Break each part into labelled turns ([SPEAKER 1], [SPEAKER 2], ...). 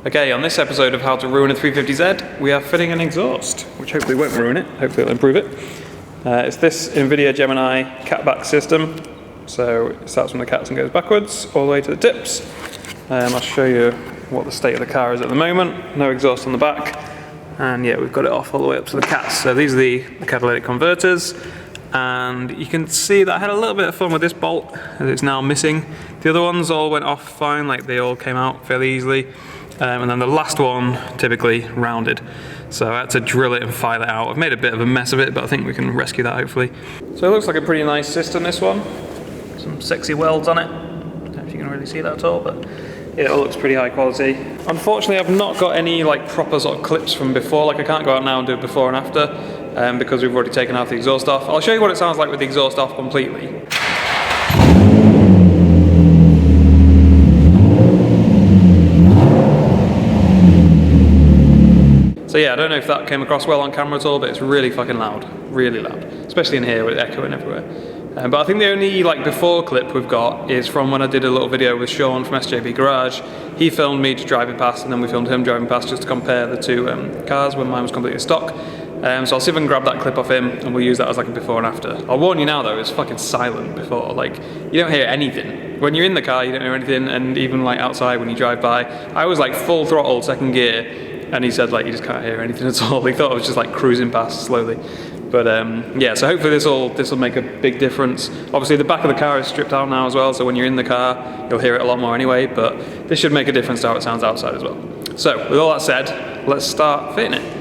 [SPEAKER 1] Okay, on this episode of How to Ruin a 350Z, we are fitting an exhaust, which hopefully won't ruin it, hopefully it'll improve it. It's this Invidia Gemini catback system, so it starts from the cats and goes backwards, all the way to the tips. I'll show you what the state of the car is at the moment. No exhaust on the back, and yeah, we've got it off all the way up to the cats. So these are the catalytic converters, and you can see that I had a little bit of fun with this bolt, as it's now missing. The other ones all went off fine, like they all came out fairly easily. And then the last one, typically rounded. So I had to drill it and file it out. I've made a bit of a mess of it, but I think we can rescue that hopefully. So it looks like a pretty nice system, this one. Some sexy welds on it. Don't know if you can really see that at all, but yeah, it all looks pretty high quality. Unfortunately, I've not got any like proper sort of clips from before. Like I can't go out now and do it before and after, because we've already taken out the exhaust off. I'll show you what it sounds like with the exhaust off completely. So yeah, I don't know if that came across well on camera at all, but it's really fucking loud, really loud, especially in here with echoing everywhere. But I think the only like before clip we've got is from when I did a little video with Sean from SJB Garage. He filmed me just driving past, and then we filmed him driving past just to compare the two cars when mine was completely stock. So I'll see if I can grab that clip off him, and we'll use that as like a before and after. I'll warn you now though, it's fucking silent before. Like, you don't hear anything. When you're in the car, you don't hear anything, and even like outside when you drive by. I was like full throttle, second gear, and he said like you just can't hear anything at all. He thought I was just like cruising past slowly. But yeah, so hopefully this will make a big difference. Obviously the back of the car is stripped out now as well, so when you're in the car, you'll hear it a lot more anyway, but this should make a difference to how it sounds outside as well. So with all that said, let's start fitting it.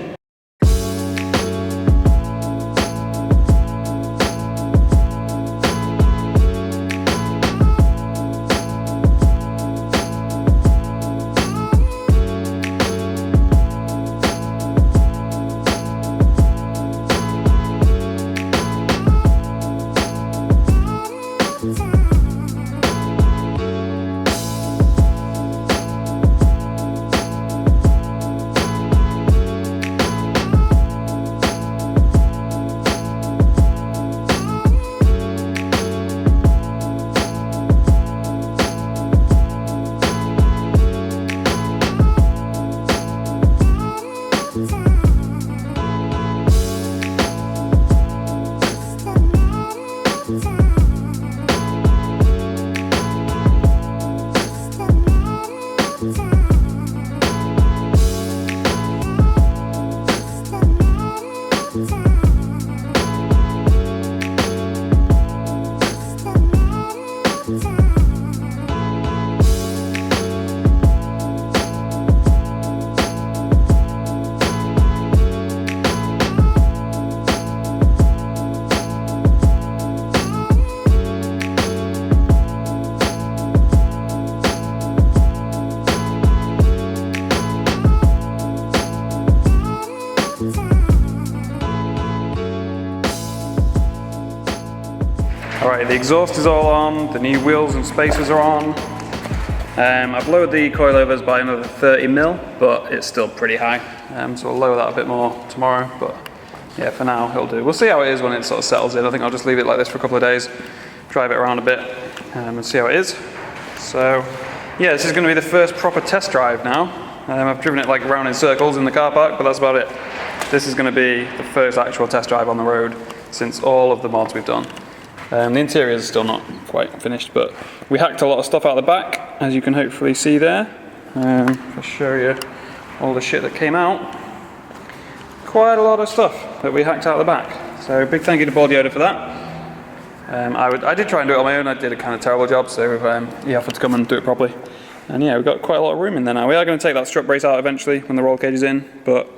[SPEAKER 1] Alright, the exhaust is all on, the new wheels and spacers are on. I've lowered the coilovers by another 30mm, but it's still pretty high. So we'll lower that a bit more tomorrow, but yeah, for now it'll do. We'll see how it is when it sort of settles in. I think I'll just leave it like this for a couple of days, drive it around a bit, and see how it is. So yeah, this is going to be the first proper test drive now. I've driven it like around in circles in the car park, but that's about it. This is going to be the first actual test drive on the road since all of the mods we've done. The interior is still not quite finished, but we hacked a lot of stuff out the back, as you can hopefully see there. I'll show you all the shit that came out. Quite a lot of stuff that we hacked out the back. So big thank you to Board Yoda for that. I did try and do it on my own. I did a kind of terrible job, so he offered to come and do it properly. And yeah, we've got quite a lot of room in there now. We are going to take that strut brace out eventually when the roll cage is in, but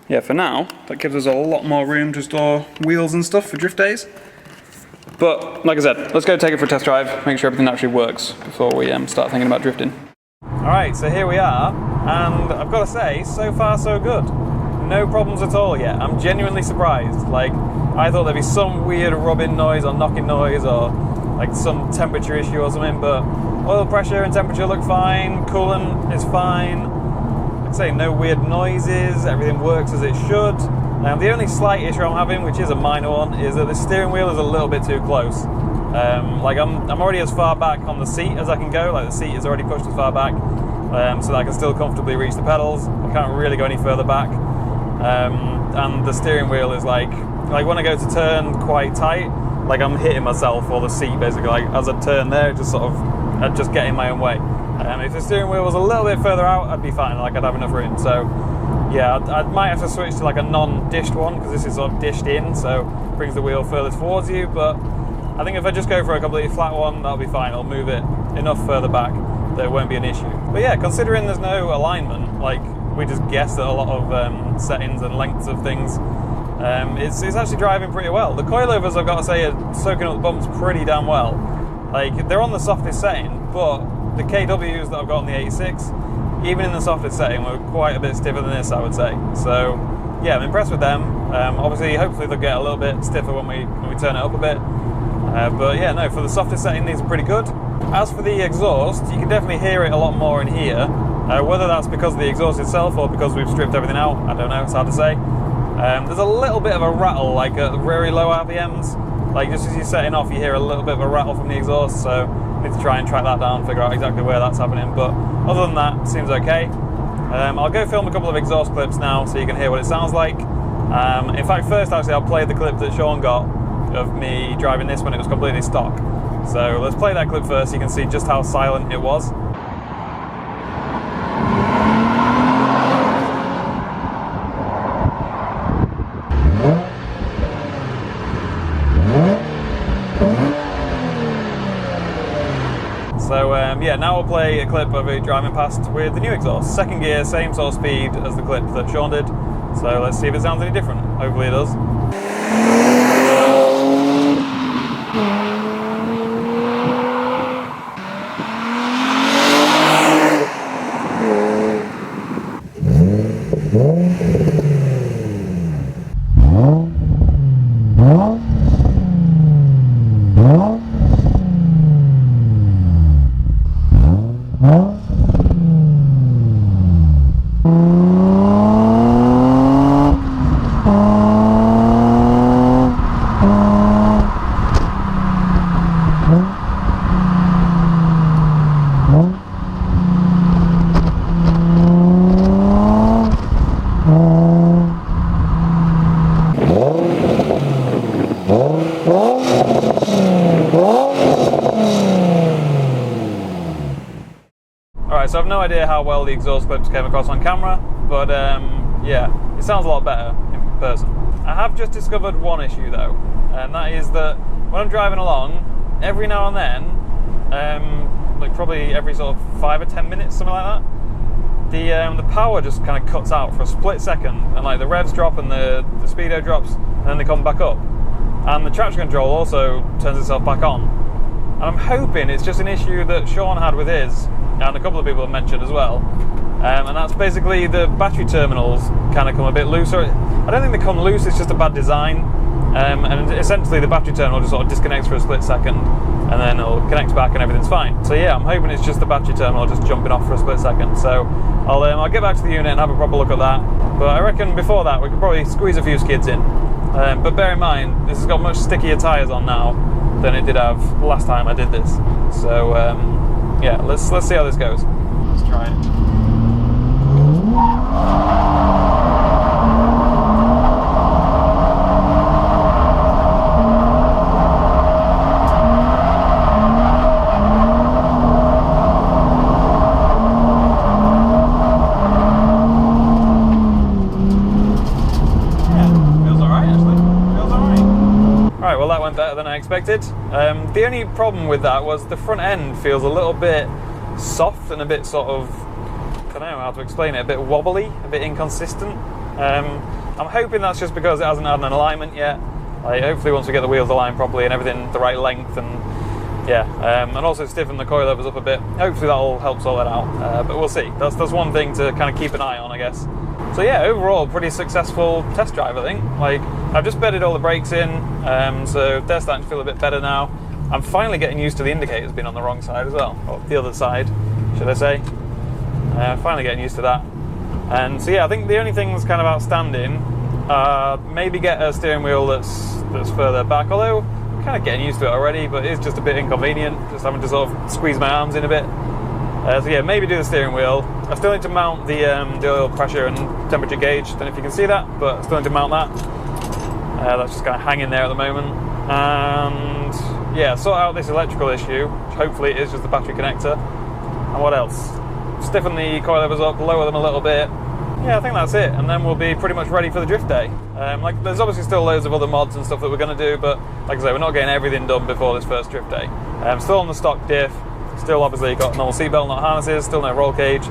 [SPEAKER 1] yeah, for now, that gives us a lot more room to store wheels and stuff for drift days. But like I said, let's go take it for a test drive, make sure everything actually works before we start thinking about drifting. Alright, so here we are, and I've got to say, so far so good. No problems at all yet. I'm genuinely surprised. Like, I thought there'd be some weird rubbing noise or knocking noise or like some temperature issue or something, but oil pressure and temperature look fine, coolant is fine. Like I say, no weird noises, everything works as it should. The only slight issue I'm having, which is a minor one, is that the steering wheel is a little bit too close. Like I'm already as far back on the seat as I can go, like the seat is already pushed as far back, so that I can still comfortably reach the pedals. I can't really go any further back. And the steering wheel is like when I go to turn quite tight, like I'm hitting myself or the seat basically. Like as I turn there, I'd just get in my own way. If the steering wheel was a little bit further out, I'd be fine. Like I'd have enough room. So yeah, I might have to switch to like a non-dished one, because this is sort of dished in, so it brings the wheel further towards you. But I think if I just go for a completely flat one, that'll be fine. I'll move it enough further back that it won't be an issue. But yeah, considering there's no alignment, like we just guessed at a lot of settings and lengths of things, it's actually driving pretty well. The coilovers, I've got to say, are soaking up the bumps pretty damn well. Like they're on the softest setting, but the KWs that I've got on the 86, even in the softest setting, were quite a bit stiffer than this, I would say. So yeah, I'm impressed with them. Obviously, hopefully they'll get a little bit stiffer when we turn it up a bit. But yeah, no, for the softest setting, these are pretty good. As for the exhaust, you can definitely hear it a lot more in here. Whether that's because of the exhaust itself or because we've stripped everything out, I don't know, it's hard to say. There's a little bit of a rattle, like at very low RPMs. Like just as you're setting off, you hear a little bit of a rattle from the exhaust, so I need to try and track that down, figure out exactly where that's happening. But other than that, it seems okay. I'll go film a couple of exhaust clips now so you can hear what it sounds like. In fact, first actually I'll play the clip that Sean got of me driving this when it was completely stock. So let's play that clip first so you can see just how silent it was. So yeah, now we'll play a clip of it driving past with the new exhaust. Second gear, same sort of speed as the clip that Sean did. So let's see if it sounds any different. Hopefully it does. Alright, so I've no idea how well the exhaust clips came across on camera, but yeah, it sounds a lot better in person. I have just discovered one issue though, and that is that when I'm driving along, every now and then, like probably every sort of 5 or 10 minutes, something like that, the power just kind of cuts out for a split second, and like the revs drop and the speedo drops, and then they come back up. And the traction control also turns itself back on. And I'm hoping it's just an issue that Sean had with his, and a couple of people have mentioned as well. And that's basically the battery terminals kind of come a bit looser. I don't think they come loose, it's just a bad design. And essentially the battery terminal just sort of disconnects for a split second, and then it'll connect back and everything's fine. So yeah, I'm hoping it's just the battery terminal just jumping off for a split second. So I'll get back to the unit and have a proper look at that. But I reckon before that we could probably squeeze a few skids in. But bear in mind, this has got much stickier tyres on now than it did have last time I did this. So yeah, let's see how this goes. Let's try it. Well, that went better than I expected. The only problem with that was the front end feels a little bit soft and a bit sort of, I don't know how to explain it, a bit wobbly, a bit inconsistent. I'm hoping that's just because it hasn't had an alignment yet. Hopefully once we get the wheels aligned properly and everything the right length, and yeah, and also stiffen the coilovers up a bit, hopefully that'll help sort that out. But we'll see. That's one thing to kind of keep an eye on, I guess. So yeah, overall, pretty successful test drive, I think. Like, I've just bedded all the brakes in, so they're starting to feel a bit better now. I'm finally getting used to the indicators being on the wrong side as well, or the other side, should I say. Finally getting used to that. And so yeah, I think the only thing that's kind of outstanding, maybe get a steering wheel that's further back, although I'm kind of getting used to it already, but it's just a bit inconvenient, just having to sort of squeeze my arms in a bit. So yeah, maybe do the steering wheel. I still need to mount the oil pressure and temperature gauge. Don't know if you can see that, but I still need to mount that. That's just kind of hanging there at the moment. And yeah, sort out this electrical issue, which hopefully is just the battery connector. And what else? Stiffen the coilovers up, lower them a little bit. Yeah, I think that's it, and then we'll be pretty much ready for the drift day. Like, there's obviously still loads of other mods and stuff that we're going to do, but like I say, we're not getting everything done before this first drift day. Still on the stock diff, still obviously got normal seatbelt, not harnesses, still no roll cage,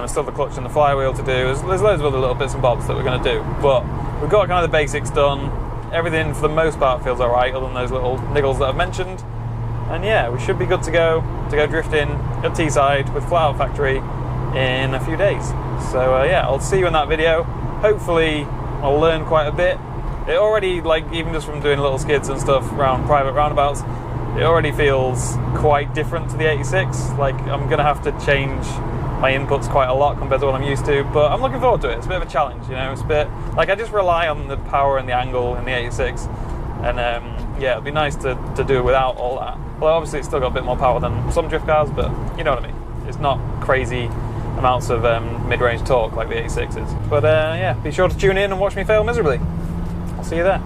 [SPEAKER 1] still the clutch and the flywheel to do. There's loads of other little bits and bobs that we're going to do, but we've got kind of the basics done. Everything for the most part feels alright, other than those little niggles that I've mentioned. And yeah, we should be good to go drifting at Teesside with Flat Out Factory in a few days. So yeah, I'll see you in that video. Hopefully I'll learn quite a bit. It already, like, even just from doing little skids and stuff around private roundabouts, it already feels quite different to the 86. Like, I'm gonna have to change my inputs quite a lot compared to what I'm used to, but I'm looking forward to it. It's a bit of a challenge, you know. It's a bit like I just rely on the power and the angle in the 86, and yeah, it'd be nice to do it without all that. Well, obviously it's still got a bit more power than some drift cars, but you know what I mean. It's not crazy amounts of mid-range torque like the 86 is. But yeah, be sure to tune in and watch me fail miserably. I'll see you there.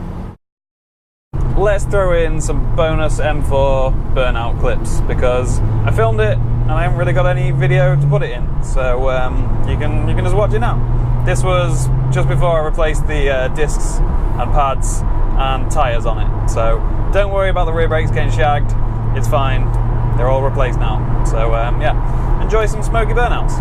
[SPEAKER 1] Let's throw in some bonus M4 burnout clips, because I filmed it and I haven't really got any video to put it in, so you can just watch it now. This was just before I replaced the discs and pads and tyres on it, so don't worry about the rear brakes getting shagged. It's fine, they're all replaced now. So yeah, enjoy some smoky burnouts.